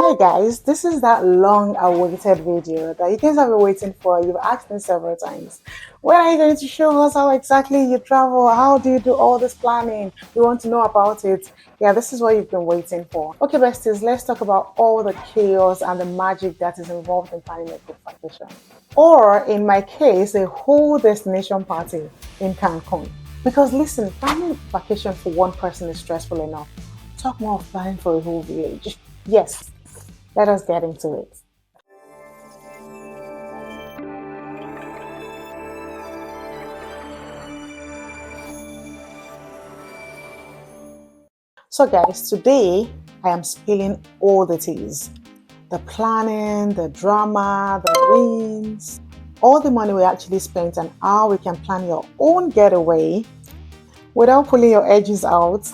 Hi guys, this is that long awaited video that you guys have been waiting for. You've asked me several times. When are you going to show us how exactly you travel? How do you do all this planning? We want to know about it. Yeah, this is what you've been waiting for. Okay, besties, let's talk about all the chaos and the magic that is involved in planning a group vacation. Or in my case, a whole destination party in Cancun. Because listen, planning a vacation for one person is stressful enough. Talk more of planning for a whole village. Yes, let us get into it. So guys, today I am spilling all the teas. The planning, the drama, the wins, all the money we actually spent and how we can plan your own getaway without pulling your edges out.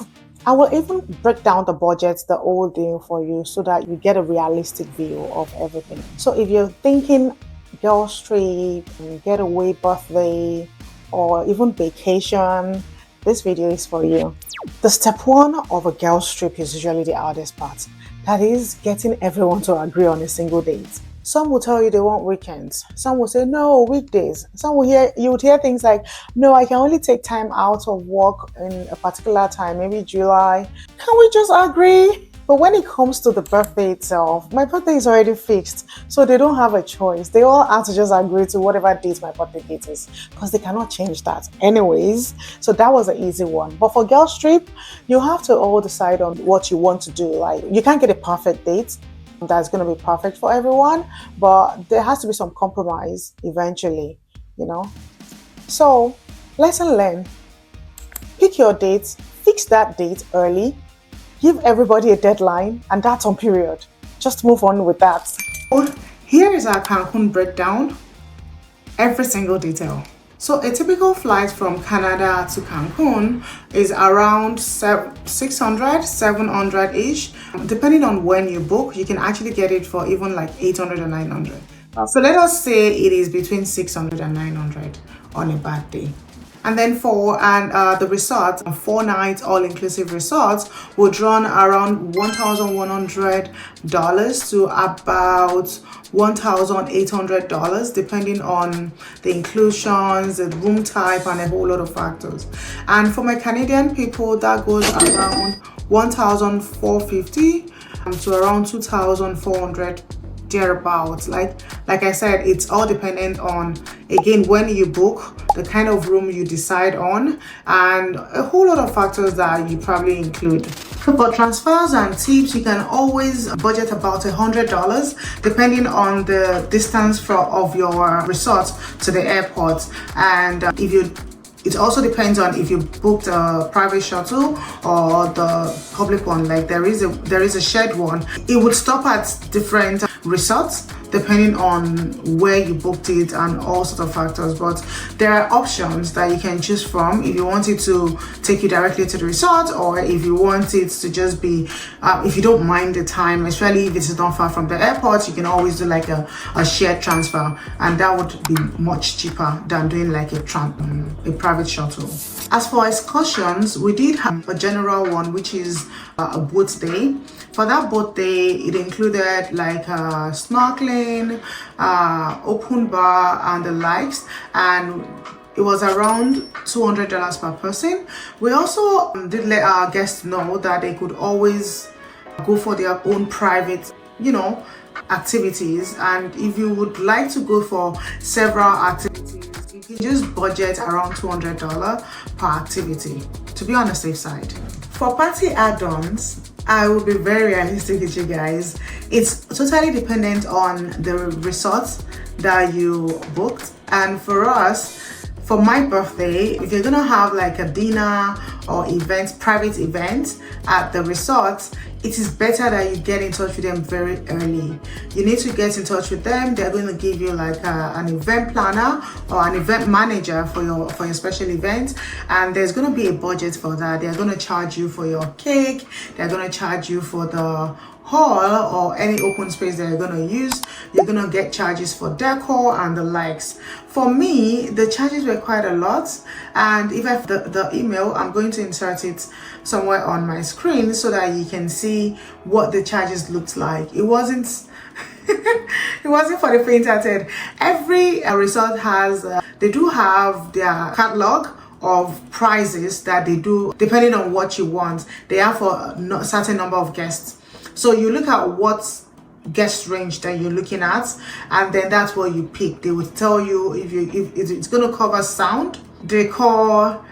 I will even break down the budget, the whole thing for you so that you get a realistic view of everything. So if you're thinking girls trip, getaway birthday, or even vacation, this video is for you. The step one of a girls trip is usually the hardest part. That is getting everyone to agree on a single date. Some will tell you they want weekends. Some will say no, weekdays. Some will you would hear things like, no, I can only take time out of work in a particular time, maybe July. Can we just agree? But when it comes to the birthday itself, my birthday is already fixed, so they don't have a choice. They all have to just agree to whatever date my birthday date is, because they cannot change that anyways. So that was an easy one. But for girls trip, you have to all decide on what you want to do. Like, you can't get a perfect date that's going to be perfect for everyone, but there has to be some compromise eventually, you know. So lesson learned: pick your dates, fix that date early, give everybody a deadline, and that's on period. Just move on with that. Here is our Cancun breakdown, every single detail. So a typical flight from Canada to Cancun is around 600, 700-ish. Depending on when you book, you can actually get it for even like 800 or 900. So let us say it is between 600 and 900 on a bad day. And then for the resort, 4 nights all-inclusive resorts would run around $1,100 to about $1,800, depending on the inclusions, the room type, and a whole lot of factors. And for my Canadian people, that goes around $1,450 to around $2,400. Thereabouts. Like I said, it's all dependent on, again, when you book, the kind of room you decide on, and a whole lot of factors that you probably include. For transfers and tips, you can always budget about $100 depending on the distance of your resort to the airport. And it also depends on if you booked a private shuttle or the public one. Like there is a shared one. It would stop at different resorts depending on where you booked it and all sorts of factors. But there are options that you can choose from if you want it to take you directly to the resort, or if you want it to just be, if you don't mind the time, especially if it's not far from the airport, you can always do like a shared transfer, and that would be much cheaper than doing like a private shuttle. As for excursions, we did have a general one, which is a boat day. For that boat day, it included like snorkeling, open bar, and the likes, and it was around $200 per person. We also did let our guests know that they could always go for their own private, activities, and if you would like to go for several activities, you can just budget around $200 per activity to be on the safe side. For party add-ons, I will be very realistic with you guys. It's totally dependent on the resort that you booked, and for us, for my birthday, if you're gonna have like a dinner or private event at the resort, it is better that you get in touch with them very early. You need to get in touch with them. They're going to give you like an event planner or an event manager for your special event, and there's going to be a budget for that. They're going to charge you for your cake. They're going to charge you for the hall or any open space that you're going to use, you're going to get charges for decor and the likes. For me, the charges were quite a lot, and if I have the email, I'm going to insert it somewhere on my screen so that you can see what the charges looked like. It wasn't it wasn't for the faint-hearted. Every resort has they do have their catalog of prices that they do depending on what you want. They have for a certain number of guests, so you look at what guest range that you're looking at, and then that's what you pick. They will tell you if it's going to cover sound, decor,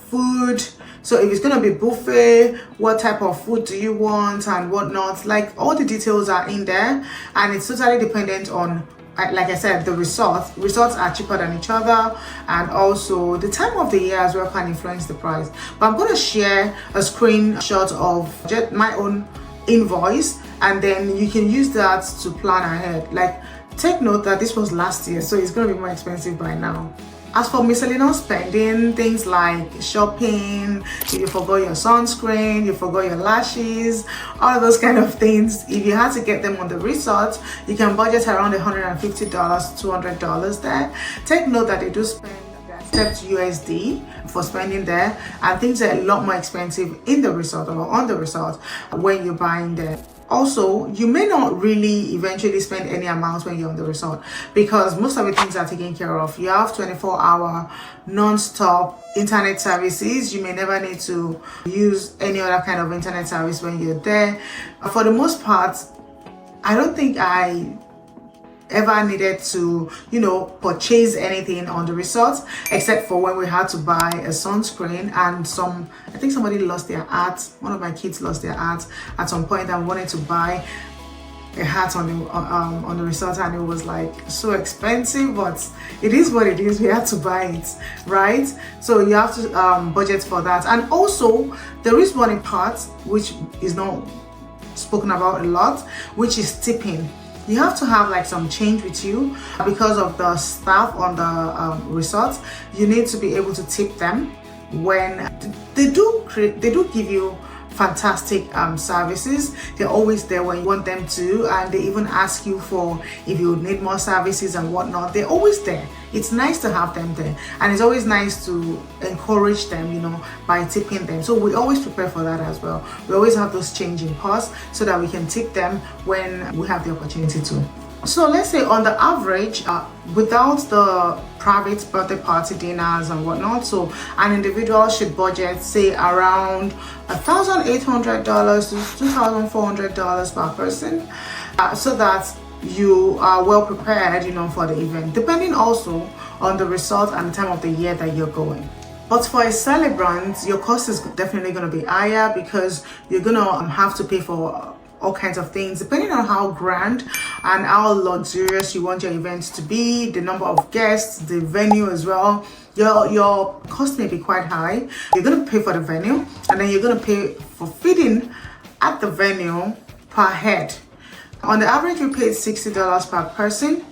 food. So if it's going to be buffet, what type of food do you want and whatnot, like all the details are in there, and it's totally dependent on, like I said, the resorts are cheaper than each other, and also the time of the year as well can influence the price. But I'm going to share a screenshot of just my own invoice, and then you can use that to plan ahead. Like, take note that this was last year, so it's going to be more expensive by now. As for miscellaneous spending, things like shopping, if you forgot your sunscreen, you forgot your lashes, all of those kind of things, if you had to get them on the resort, you can budget around $150 to $200 there. Take note that they do spend stepped USD for spending there, and things are a lot more expensive in the resort or on the resort when you're buying there. Also, you may not really eventually spend any amount when you're on the resort, because most of the things are taken care of. You have 24-hour non-stop internet services. You may never need to use any other kind of internet service when you're there. For the most part, I don't think I ever needed to, purchase anything on the resort, except for when we had to buy a sunscreen and I think somebody lost their hat. One of my kids lost their hat at some point and wanted to buy a hat on the resort, and it was like so expensive, but it is what it is. We had to buy it, right? So you have to budget for that. And also there is one part which is not spoken about a lot, which is tipping. You have to have like some change with you because of the staff on the resort. You need to be able to tip them when they do give you fantastic services. They're always there when you want them to, and they even ask you for if you need more services and whatnot. They're always there. It's nice to have them there, and it's always nice to encourage them, by tipping them. So we always prepare for that as well. We always have those changing costs so that we can tip them when we have the opportunity to. So let's say on the average, without the private birthday party dinners and whatnot, so an individual should budget say around $1,800 to $2,400 per person, so that you are well prepared, for the event, depending also on the resort and the time of the year that you're going. But for a celebrant, your cost is definitely going to be higher, because you're going to have to pay for all kinds of things depending on how grand and how luxurious you want your event to be, the number of guests, the venue as well. Your cost may be quite high. You're going to pay for the venue, and then you're going to pay for feeding at the venue per head. On the average, we paid $60 per person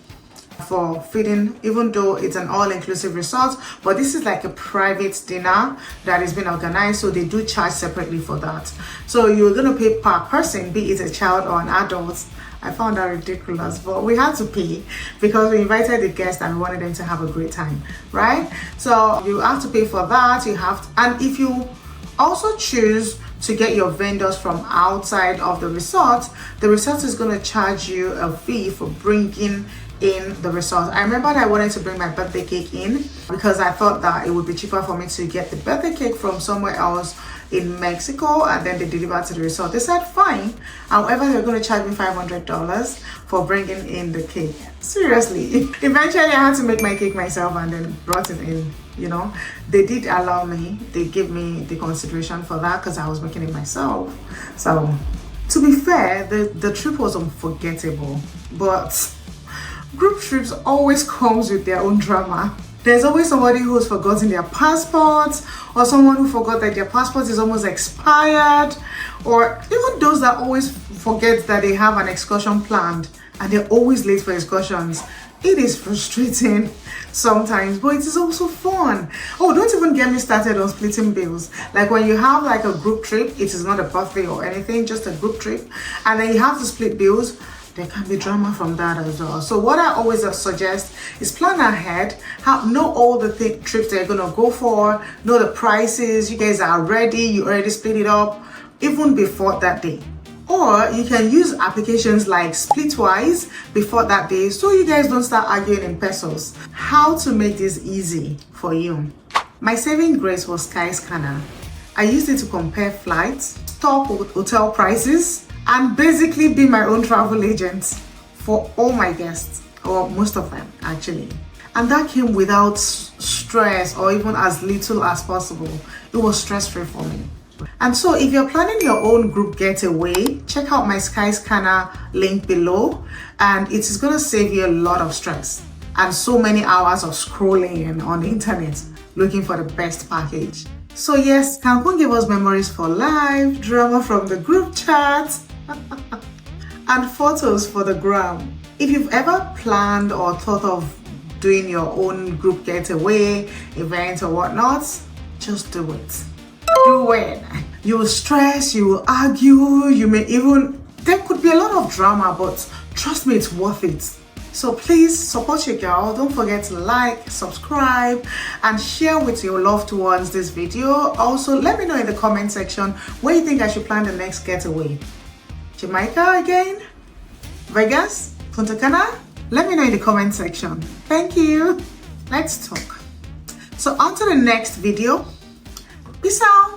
for feeding, even though it's an all-inclusive resort, but this is like a private dinner that is being organized, so they do charge separately for that. So you're going to pay per person, be it a child or an adult. I found that ridiculous, but we had to pay because we invited the guests and we wanted them to have a great time, right? So you have to pay for that. And if you also choose to get your vendors from outside of the resort is going to charge you a fee for bringing in the resort. I remember that I wanted to bring my birthday cake in because I thought that it would be cheaper for me to get the birthday cake from somewhere else in Mexico, and then they delivered to the resort. They said fine, however they're going to charge me $500 for bringing in the cake. Seriously. Eventually I had to make my cake myself and then brought it in. They did allow me, they gave me the consideration for that because I was making it myself. So to be fair, the trip was unforgettable, but group trips always comes with their own drama. There's always somebody who's forgotten their passport, or someone who forgot that their passport is almost expired, or even those that always forget that they have an excursion planned and they're always late for excursions. It is frustrating sometimes, but it is also fun. Oh, don't even get me started on splitting bills. Like when you have like a group trip, it is not a birthday or anything, just a group trip, and then you have to split bills. There can be drama from that as well. So what I always suggest is plan ahead, know all the trips that you're gonna go for, know the prices, you guys are ready, you already split it up even before that day. Or you can use applications like Splitwise before that day so you guys don't start arguing in pesos. How to make this easy for you? My saving grace was Skyscanner. I used it to compare flights, top hotel prices, and basically be my own travel agent for all my guests, or most of them actually. And that came without stress or even as little as possible. It was stress-free for me. And so if you're planning your own group getaway, check out my Skyscanner link below, and it is going to save you a lot of stress and so many hours of scrolling on the internet looking for the best package. So yes, Cancun gave us memories for life, drama from the group chat, and photos for the gram. If you've ever planned or thought of doing your own group getaway, event or whatnot, just do it. Do it. You will stress, you will argue, you may even, there could be a lot of drama, but trust me, it's worth it. So please support your girl. Don't forget to like, subscribe, and share with your loved ones this video. Also, let me know in the comment section where you think I should plan the next getaway. Jamaica again? Vegas? Punta Cana? Let me know in the comment section. Thank you. Let's talk. So on to the next video. Peace out.